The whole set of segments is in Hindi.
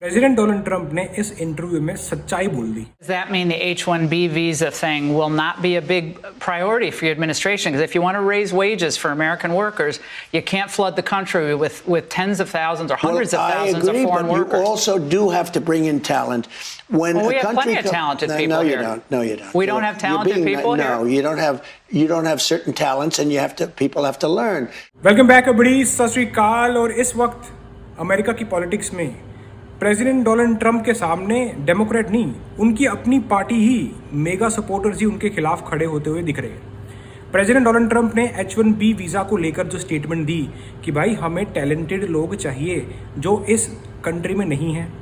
प्रेसिडेंट डोनाल्ड ट्रंप ने इस इंटरव्यू में सच्चाई बोल दी। Does that mean the H-1B visa thing will not be a big priority for your administration? Because if you want to raise wages for American workers, you can't flood the country with tens of thousands or hundreds of thousands of foreign workers. You also do have to bring in talent. We have plenty of talented people here. No, you don't. We don't have talented people here. No, you don't have certain talents, and people have to learn. Welcome back everybody, सत श्री अकाल। और इस वक्त अमेरिका की पॉलिटिक्स में प्रेसिडेंट डोनाल्ड ट्रंप के सामने डेमोक्रेट नहीं, उनकी अपनी पार्टी ही मेगा सपोर्टर्स ही उनके खिलाफ खड़े होते हुए दिख रहे हैं। प्रेसिडेंट डोनाल्ड ट्रंप ने H-1B वीज़ा को लेकर जो स्टेटमेंट दी कि भाई हमें टैलेंटेड लोग चाहिए जो इस कंट्री में नहीं हैं,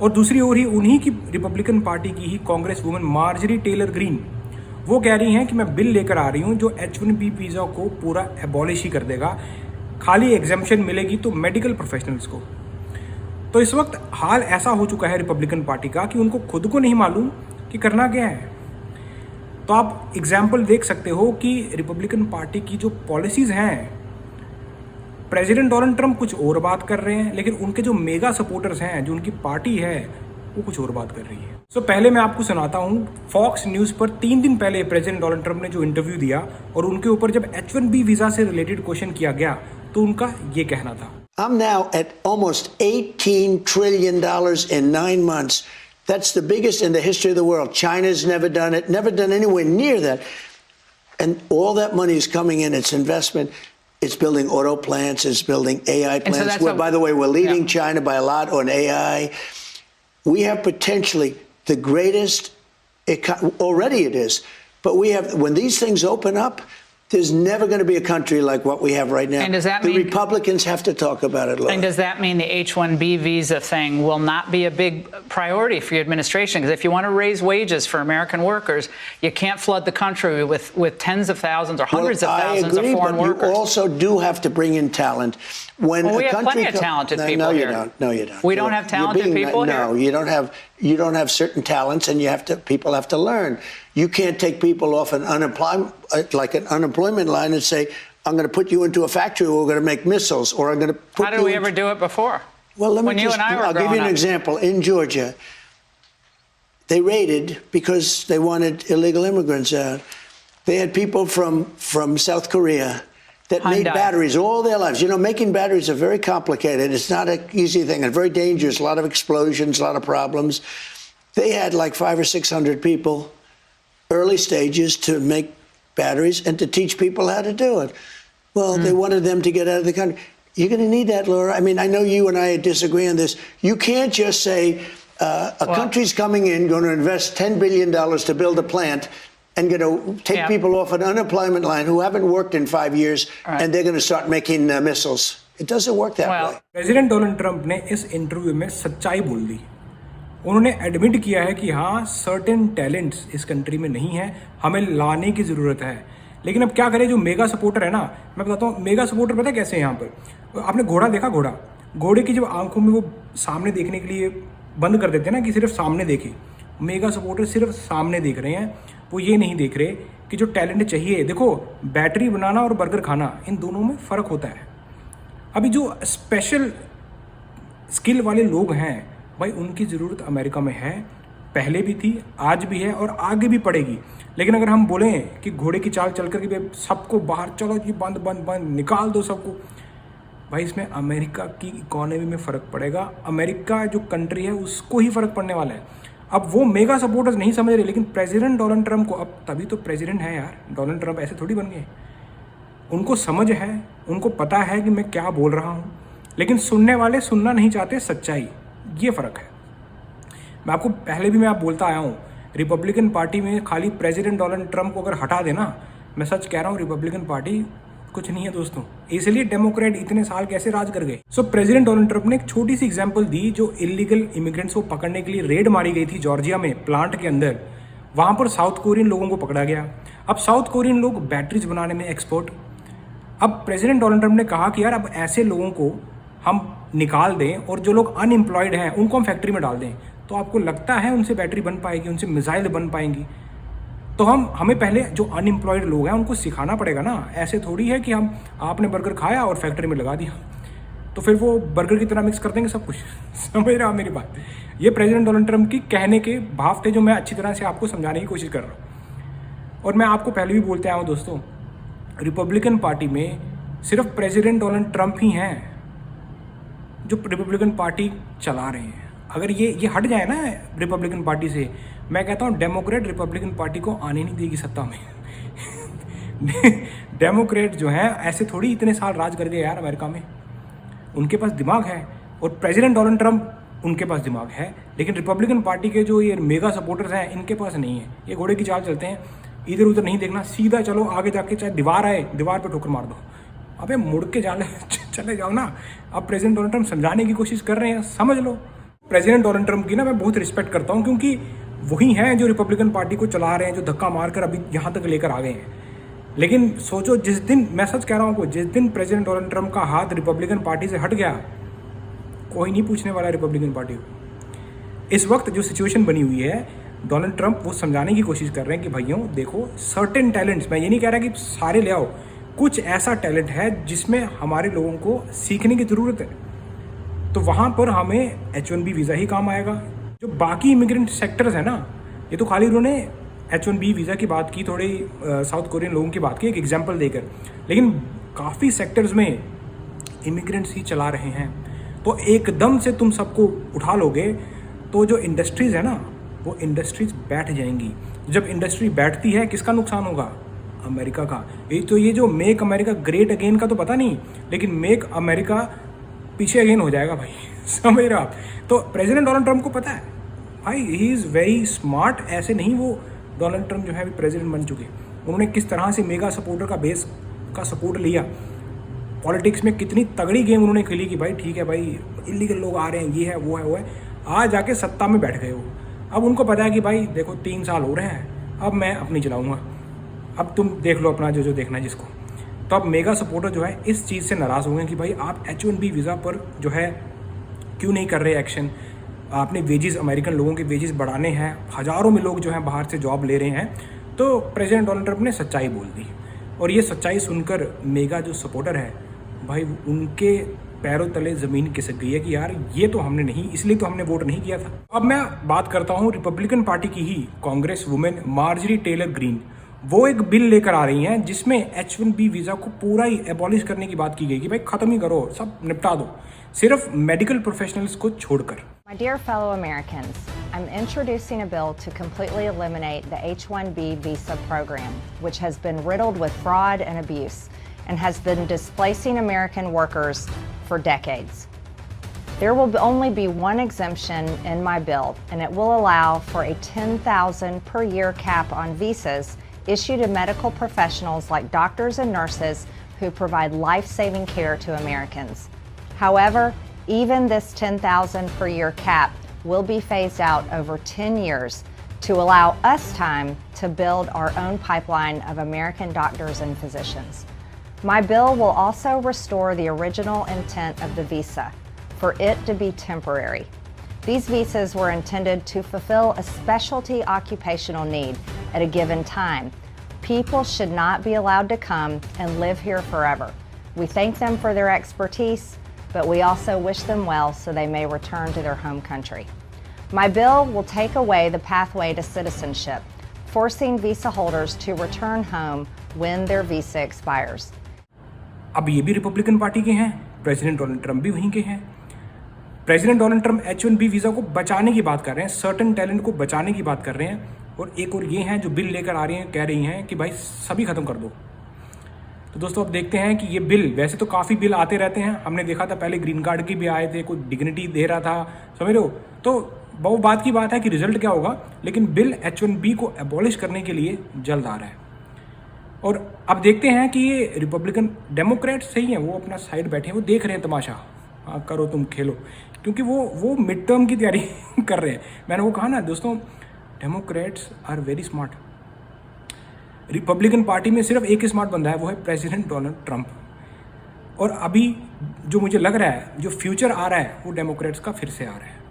और दूसरी ओर ही उन्हीं की रिपब्लिकन पार्टी की ही congresswoman Marjorie Taylor Greene वो कह रही हैं कि मैं बिल लेकर आ रही हूँ जो H-1B वीज़ा को पूरा एबॉलिश ही कर देगा, खाली एग्जेम्पशन मिलेगी तो मेडिकल प्रोफेशनल्स को। तो इस वक्त हाल ऐसा हो चुका है रिपब्लिकन पार्टी का कि उनको खुद को नहीं मालूम कि करना क्या है। तो आप एग्जाम्पल देख सकते हो कि रिपब्लिकन पार्टी की जो पॉलिसीज हैं, प्रेसिडेंट डोनाल्ड ट्रंप कुछ और बात कर रहे हैं, लेकिन उनके जो मेगा सपोर्टर्स हैं, जो उनकी पार्टी है, वो कुछ और बात कर रही है। सो पहले मैं आपको सुनाता हूँ, फॉक्स न्यूज़ पर 3 दिन पहले प्रेसिडेंट डोनाल्ड ट्रंप ने जो इंटरव्यू दिया और उनके ऊपर जब H-1B वीज़ा से रिलेटेड क्वेश्चन किया गया तो उनका ये कहना था। I'm now at almost $18 trillion in 9 months. That's the biggest in the history of the world. China's never done it, never done anywhere near that. And all that money is coming in, it's investment. It's building auto plants, it's building AI plants. By the way, we're leading China by a lot on AI. We have potentially the greatest, already it is, but we have, when these things open up, there's never going to be a country like what we have right now. And does that the mean, Republicans have to talk about it, Laura. And does that mean the H-1B visa thing will not be a big priority for your administration? Because if you want to raise wages for American workers, you can't flood the country with tens of thousands or hundreds of thousands of foreign workers. You also do have to bring in talent. We have plenty of talented people here. No, you don't. We don't have talented people here? No, you don't have certain talents, and people have to learn. You can't take people off an unemployment line and say, I'm going to put you into a factory where we're going to make missiles, or I'm going to put you. How did we ever do it before? Well, I'll give you an example. In Georgia, they raided because they wanted illegal immigrants out. They had people from South Korea that made batteries all their lives. You know, making batteries are very complicated. It's not an easy thing and very dangerous. A lot of explosions, a lot of problems. They had like 500 or 600 people, early stages, to make batteries and to teach people how to do it. Well, they wanted them to get out of the country. You're going to need that, Laura. I mean, I know you and I disagree on this. You can't just say a country's coming in, going to invest $10 billion to build a plant, and going to take people off an unemployment line who haven't worked in 5 years, and they're going to start making missiles. It doesn't work that way. President Donald Trump ने इस इंटरव्यू में सच्चाई बोल दी। उन्होंने एडमिट किया है कि हाँ, सर्टेन टैलेंट्स इस कंट्री में नहीं है, हमें लाने की ज़रूरत है। लेकिन अब क्या करें, जो मेगा सपोर्टर है ना, मैं बताता हूँ मेगा सपोर्टर पता है कैसे हैं यहाँ पर। आपने घोड़ा देखा, घोड़े की जब आंखों में वो सामने देखने के लिए बंद कर देते हैं ना, कि सिर्फ सामने देखे, मेगा सपोर्टर सिर्फ सामने देख रहे हैं। वो ये नहीं देख रहे कि जो टैलेंट चाहिए, देखो बैटरी बनाना और बर्गर खाना, इन दोनों में फ़र्क होता है। अभी जो स्पेशल स्किल वाले लोग हैं भाई, उनकी ज़रूरत अमेरिका में है, पहले भी थी, आज भी है और आगे भी पड़ेगी। लेकिन अगर हम बोलें कि घोड़े की चाल चल कर के सबको बाहर, चलो जी बंद बंद बंद, निकाल दो सबको, भाई इसमें अमेरिका की इकोनॉमी में फ़र्क पड़ेगा। अमेरिका जो कंट्री है उसको ही फ़र्क पड़ने वाला है। अब वो मेगा सपोर्टर्स नहीं समझ रहे, लेकिन प्रेसिडेंट डोनाल्ड ट्रंप को, अब तभी तो प्रेसिडेंट है यार, डोनाल्ड ट्रंप ऐसे थोड़ी बन गए। उनको समझ है, उनको पता है कि मैं क्या बोल रहा हूँ, लेकिन सुनने वाले सुनना नहीं चाहते सच्चाई, ये फ़र्क है। मैं आपको पहले भी मैं बोलता आया हूँ, रिपब्लिकन पार्टी में खाली प्रेसिडेंट डोनाल्ड ट्रंप को अगर हटा देना, मैं सच कह रहा हूँ, रिपब्लिकन पार्टी कुछ नहीं है दोस्तों। इसलिए डेमोक्रेट इतने साल कैसे राज कर गए। सो प्रेसिडेंट डोनाल्ड ट्रंप ने एक छोटी सी एग्जांपल दी, जो इलीगल इमिग्रेंट्स को पकड़ने के लिए रेड मारी गई थी जॉर्जिया में, प्लांट के अंदर। वहाँ पर साउथ कोरियन लोगों को पकड़ा गया। अब साउथ कोरियन लोग बैटरीज बनाने में एक्सपर्ट। अब प्रेसिडेंट डोनाल्ड ट्रंप ने कहा कि यार अब ऐसे लोगों को हम निकाल दें और जो लोग अनएम्प्लॉयड हैं उनको हम फैक्ट्री में डाल दें, तो आपको लगता है उनसे बैटरी बन पाएगी, उनसे मिसाइल बन पाएंगी? तो हमें पहले जो अनएम्प्लॉयड लोग हैं उनको सिखाना पड़ेगा ना। ऐसे थोड़ी है कि आपने बर्गर खाया और फैक्ट्री में लगा दिया। तो फिर वो बर्गर की तरह मिक्स कर देंगे सब कुछ। समझ रहे हो आप मेरी बात? ये प्रेसिडेंट डोनाल्ड ट्रंप की कहने के भाव थे जो मैं अच्छी तरह से आपको समझाने की कोशिश कर रहा हूँ। और मैं आपको पहले भी बोलते आया हूँ दोस्तों, रिपब्लिकन पार्टी में सिर्फ प्रेसिडेंट डोनाल्ड ट्रंप ही हैं जो रिपब्लिकन पार्टी चला रहे हैं। अगर ये हट जाए ना रिपब्लिकन पार्टी से, मैं कहता हूँ डेमोक्रेट रिपब्लिकन पार्टी को आने नहीं देगी सत्ता में। डेमोक्रेट जो हैं ऐसे थोड़ी इतने साल राज कर गए यार अमेरिका में, उनके पास दिमाग है। और प्रेसिडेंट डोनाल्ड ट्रंप उनके पास दिमाग है, लेकिन रिपब्लिकन पार्टी के जो ये मेगा सपोर्टर्स हैं इनके पास नहीं है। ये घोड़े की चाल चलते हैं, इधर उधर नहीं देखना, सीधा चलो आगे जाके, चाहे दीवार आए दीवार पे ठोकर मार दो। अबे मुड़ के चले जाओ ना। अब प्रेसिडेंट डोनाल्ड ट्रंप समझाने की कोशिश कर रहे हैं, समझ लो। प्रेसिडेंट डोनाल्ड ट्रंप की ना मैं बहुत रिस्पेक्ट करता हूँ, क्योंकि वही हैं जो रिपब्लिकन पार्टी को चला रहे हैं, जो धक्का मारकर अभी यहाँ तक लेकर आ गए हैं। लेकिन सोचो, जिस दिन, मैं सच कह रहा हूँ आपको, जिस दिन प्रेसिडेंट डोनाल्ड ट्रंप का हाथ रिपब्लिकन पार्टी से हट गया, कोई नहीं पूछने वाला रिपब्लिकन पार्टी को। इस वक्त जो सिचुएशन बनी हुई है, डोनाल्ड ट्रंप वो समझाने की कोशिश कर रहे हैं कि भाइयों देखो, सर्टेन टैलेंट्स, मैं ये नहीं कह रहा कि सारे ले आओ, कुछ ऐसा टैलेंट है जिसमें हमारे लोगों को सीखने की ज़रूरत है, तो वहाँ पर हमें H1B वीज़ा ही काम आएगा। जो बाकी इमिग्रेंट सेक्टर्स हैं ना, ये तो खाली उन्होंने H1B वीज़ा की बात की, थोड़ी साउथ कोरियन लोगों की बात की एक एग्जाम्पल देकर, लेकिन काफ़ी सेक्टर्स में इमिग्रेंट्स ही चला रहे हैं। तो एकदम से तुम सबको उठा लोगे तो जो इंडस्ट्रीज़ है ना, वो इंडस्ट्रीज बैठ जाएंगी। जब इंडस्ट्री बैठती है, किसका नुकसान होगा? अमेरिका का। ये जो मेक अमेरिका ग्रेट अगेन का तो पता नहीं, लेकिन मेक अमेरिका पीछे अगेन हो जाएगा भाई। समझ रहे हो आप? तो प्रेसिडेंट डोनाल्ड ट्रंप को पता है भाई, ही इज़ वेरी स्मार्ट। ऐसे नहीं वो डोनाल्ड ट्रंप जो है प्रेसिडेंट बन चुके, उन्होंने किस तरह से मेगा सपोर्टर का बेस का सपोर्ट लिया, पॉलिटिक्स में कितनी तगड़ी गेम उन्होंने खेली कि भाई ठीक है भाई, इलीगल लोग आ रहे हैं, ये है वो है वो है, आज जाके सत्ता में बैठ गए वो। अब उनको पता है कि भाई देखो 3 साल हो रहे हैं, अब मैं अपनी चलाऊंगा, अब तुम देख लो अपना जो देखना है जिसको। तो अब मेगा सपोर्टर जो है इस चीज़ से नाराज़ होंगे कि भाई आप H1B वीज़ा पर जो है क्यों नहीं कर रहे एक्शन। आपने वेजेस, अमेरिकन लोगों के वेजेस बढ़ाने हैं, हज़ारों में लोग जो हैं बाहर से जॉब ले रहे हैं। तो प्रेसिडेंट डोनाल्ड ट्रंप ने सच्चाई बोल दी, और ये सच्चाई सुनकर मेगा जो सपोर्टर है भाई, उनके पैरों तले ज़मीन खिसक गई है कि यार ये तो हमने नहीं, इसलिए तो हमने वोट नहीं किया था। अब मैं बात करता हूँ रिपब्लिकन पार्टी की ही, congresswoman Marjorie Taylor Greene, वो एक बिल लेकर आ रही हैं जिसमें H1B वीज़ा को पूरा ही एबॉलिश करने की बात की गई कि भाई ख़त्म ही करो, सब निपटा दो, सिर्फ मेडिकल प्रोफेशनल्स को छोड़कर। My dear fellow Americans, I'm introducing a bill to completely eliminate the H-1B visa program, which has been riddled with fraud and abuse and has been displacing American workers for decades. There will only be one exemption in my bill, and it will allow for a $10,000 per year cap on visas issued to medical professionals like doctors and nurses who provide life-saving care to Americans. However, even this $10,000 per year cap will be phased out over 10 years to allow us time to build our own pipeline of American doctors and physicians. My bill will also restore the original intent of the visa, for it to be temporary. These visas were intended to fulfill a specialty occupational need at a given time. People should not be allowed to come and live here forever. We thank them for their expertise, but we also wish them well so they may return to their home country. My bill will take away the pathway to citizenship, forcing visa holders to return home when their visa expires. अब ये भी रिपब्लिकन पार्टी के हैं, प्रेसिडेंट डोनाल्ड ट्रंप भी वहीं के हैं। President Donald Trump H1B visa को बचाने की बात कर रहे हैं, सर्टेन टैलेंट को बचाने की बात कर रहे हैं, और एक और ये हैं जो बिल लेकर आ रही हैं, कह रही हैं कि भाई सभी ख़त्म कर दो। तो दोस्तों अब देखते हैं कि ये बिल, वैसे तो काफ़ी बिल आते रहते हैं, हमने देखा था पहले ग्रीन कार्ड की भी आए थे, कोई डिग्निटी दे रहा था, समझ रहे हो। तो बहुत बात की बात है कि रिजल्ट क्या होगा, लेकिन बिल H1B को एबॉलिश करने के लिए जल्द आ रहा है। और अब देखते हैं कि ये रिपब्लिकन, डेमोक्रेट सही हैं, वो अपना साइड बैठे हैं, वो देख रहे हैं तमाशा, हाँ करो तुम खेलो, क्योंकि वो मिड टर्म की तैयारी कर रहे हैं। मैंने वो कहा ना दोस्तों, Democrats are very smart. Republican party में सिर्फ एक ही स्मार्ट बंदा है, वो है प्रेसिडेंट डोनाल्ड ट्रंप। और अभी जो मुझे लग रहा है, जो फ्यूचर आ रहा है, वो डेमोक्रेट्स का फिर से आ रहा है,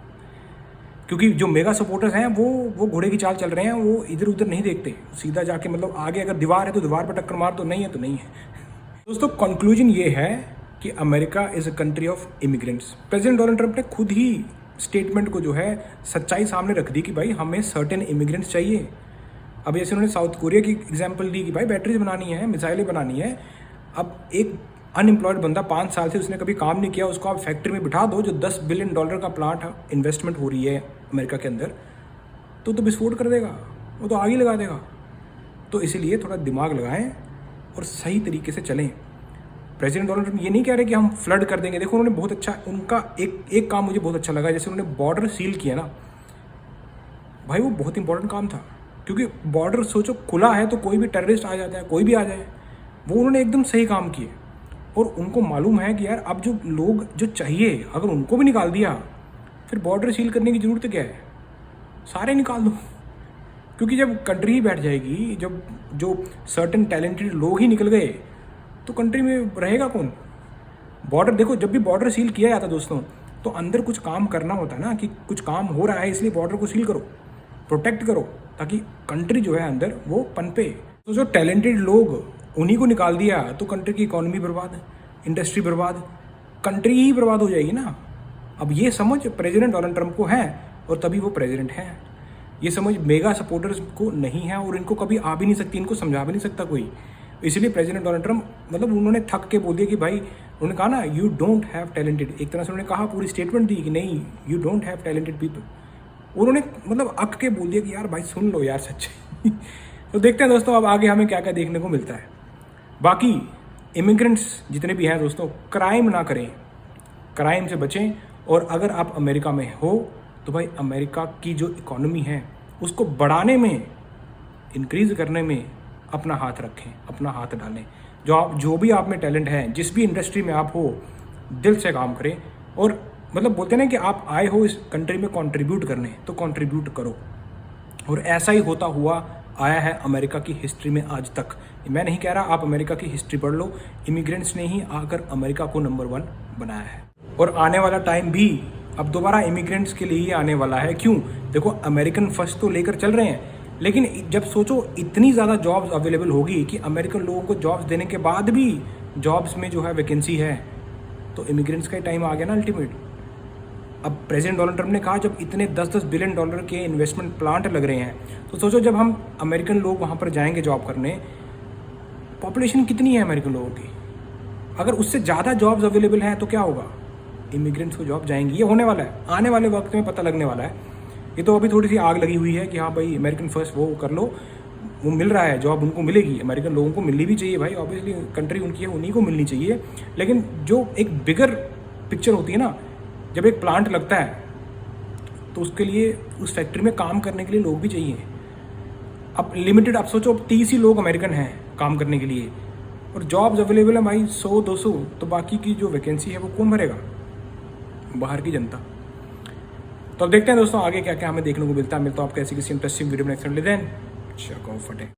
क्योंकि जो मेगा सपोर्टर्स हैं वो घोड़े की चाल चल रहे हैं, वो इधर उधर नहीं देखते, सीधा जाके मतलब आगे अगर दीवार है तो दीवार पर टक्कर मार दो, नहीं है तो नहीं है। दोस्तों कंक्लूजन ये है कि America is a country of immigrants. President Donald Trump ने खुद ही स्टेटमेंट को जो है सच्चाई सामने रख दी कि भाई हमें सर्टेन इमिग्रेंट्स चाहिए। अब जैसे उन्होंने साउथ कोरिया की एग्जाम्पल दी कि भाई बैटरीज बनानी है, मिसाइलें बनानी है। अब एक अनएम्प्लॉयड बंदा 5 साल से उसने कभी काम नहीं किया, उसको आप फैक्ट्री में बिठा दो जो $10 बिलियन का प्लांट इन्वेस्टमेंट हो रही है अमेरिका के अंदर, तो विस्फोट कर देगा, वो तो आग ही लगा देगा। तो इसीलिए थोड़ा दिमाग लगाएं और सही तरीके से चलें। प्रेसिडेंट डोनाल्ड ट्रंप ये नहीं कह रहे कि हम फ्लड कर देंगे। देखो उन्होंने बहुत अच्छा, उनका एक काम मुझे बहुत अच्छा लगा, जैसे उन्होंने बॉर्डर सील किया ना भाई, वो बहुत इंपॉर्टेंट काम था। क्योंकि बॉर्डर सोचो खुला है तो कोई भी टेररिस्ट आ जाता है, कोई भी आ जाए। वो उन्होंने एकदम सही काम किए और उनको मालूम है कि यार अब जो लोग जो चाहिए अगर उनको भी निकाल दिया फिर बॉर्डर सील करने की ज़रूरत क्या है, सारे निकाल दो। क्योंकि जब कंट्री ही बैठ जाएगी, जब जो सर्टेन टैलेंटेड लोग ही निकल गए तो कंट्री में रहेगा कौन। बॉर्डर देखो, जब भी बॉर्डर सील किया जाता दोस्तों तो अंदर कुछ काम करना होता है ना, कि कुछ काम हो रहा है इसलिए बॉर्डर को सील करो, प्रोटेक्ट करो, ताकि कंट्री जो है अंदर वो पनपे। तो जो टैलेंटेड लोग उन्हीं को निकाल दिया तो कंट्री की इकोनॉमी बर्बाद, इंडस्ट्री बर्बाद, कंट्री ही बर्बाद हो जाएगी ना। अब ये समझ प्रेसिडेंट डोनाल्ड ट्रंप को है और तभी वो प्रेसिडेंट हैं। ये समझ मेगा सपोर्टर्स को नहीं है और इनको कभी आ भी नहीं सकती, इनको समझा भी नहीं सकता कोई। इसलिए प्रेसिडेंट डोनाल्ड ट्रंप मतलब उन्होंने थक के बोल दिया कि भाई, उन्होंने कहा ना यू डोंट हैव टैलेंटेड, एक तरह से उन्होंने कहा, पूरी स्टेटमेंट दी कि नहीं you don't have talented people. उन्होंने मतलब अक के बोल दिया कि यार भाई सुन लो यार सच्चाई। तो देखते हैं दोस्तों अब आगे हमें क्या क्या देखने को मिलता है। बाकी इमिग्रेंट्स जितने भी हैं दोस्तों, क्राइम ना करें, क्राइम से बचें। और अगर आप अमेरिका में हो तो भाई अमेरिका की जो इकोनॉमी है उसको बढ़ाने में, इंक्रीज करने में अपना हाथ रखें, अपना हाथ डालें। जो भी आप में टैलेंट है, जिस भी इंडस्ट्री में आप हो, दिल से काम करें। और मतलब बोलते हैं ना कि आप आए हो इस कंट्री में कंट्रीब्यूट करने, तो कंट्रीब्यूट करो। और ऐसा ही होता हुआ आया है अमेरिका की हिस्ट्री में आज तक। मैं नहीं कह रहा, आप अमेरिका की हिस्ट्री पढ़ लो, इमिग्रेंट्स ने ही आकर अमेरिका को नंबर 1 बनाया है। और आने वाला टाइम भी अब दोबारा इमिग्रेंट्स के लिए ही आने वाला है। क्यों? देखो अमेरिकन फर्स्ट तो लेकर चल रहे हैं, लेकिन जब सोचो इतनी ज़्यादा जॉब्स अवेलेबल होगी कि अमेरिकन लोगों को जॉब्स देने के बाद भी जॉब्स में जो है वैकेंसी है, तो इमिग्रेंट्स का ही टाइम आ गया ना अल्टीमेट। अब प्रेसिडेंट डोनाल्ड ट्रंप ने कहा जब इतने $10-10 बिलियन के इन्वेस्टमेंट प्लांट लग रहे हैं, तो सोचो जब हम अमेरिकन लोग वहाँ पर जाएंगे जॉब करने, पॉपुलेशन कितनी है अमेरिकन लोगों की, अगर उससे ज़्यादा जॉब्स अवेलेबल हैं तो क्या होगा, इमिग्रेंट्स को जॉब जाएंगी। ये होने वाला है, आने वाले वक्त में पता लगने वाला है। ये तो अभी थोड़ी सी आग लगी हुई है कि हाँ भाई अमेरिकन फर्स्ट वो कर लो, वो मिल रहा है, जॉब उनको मिलेगी, अमेरिकन लोगों को मिलनी भी चाहिए भाई, ऑब्वियसली कंट्री उनकी है, उन्हीं को मिलनी चाहिए। लेकिन जो एक बिगर पिक्चर होती है ना, जब एक प्लांट लगता है तो उसके लिए उस फैक्ट्री में काम करने के लिए लोग भी चाहिए। अब लिमिटेड, आप सोचो 30 ही लोग अमेरिकन हैं काम करने के लिए और जॉब्स अवेलेबल है भाई 100-200, तो बाकी की जो वैकेंसी है वो कौन भरेगा? बाहर की जनता। तो अब देखते हैं दोस्तों आगे क्या क्या हमें देखने को मिलता है। मिलता हूं आपको ऐसी किसी इंटरेस्टिंग वीडियो में नेक्स्ट टाइम। चेक आउट फटे।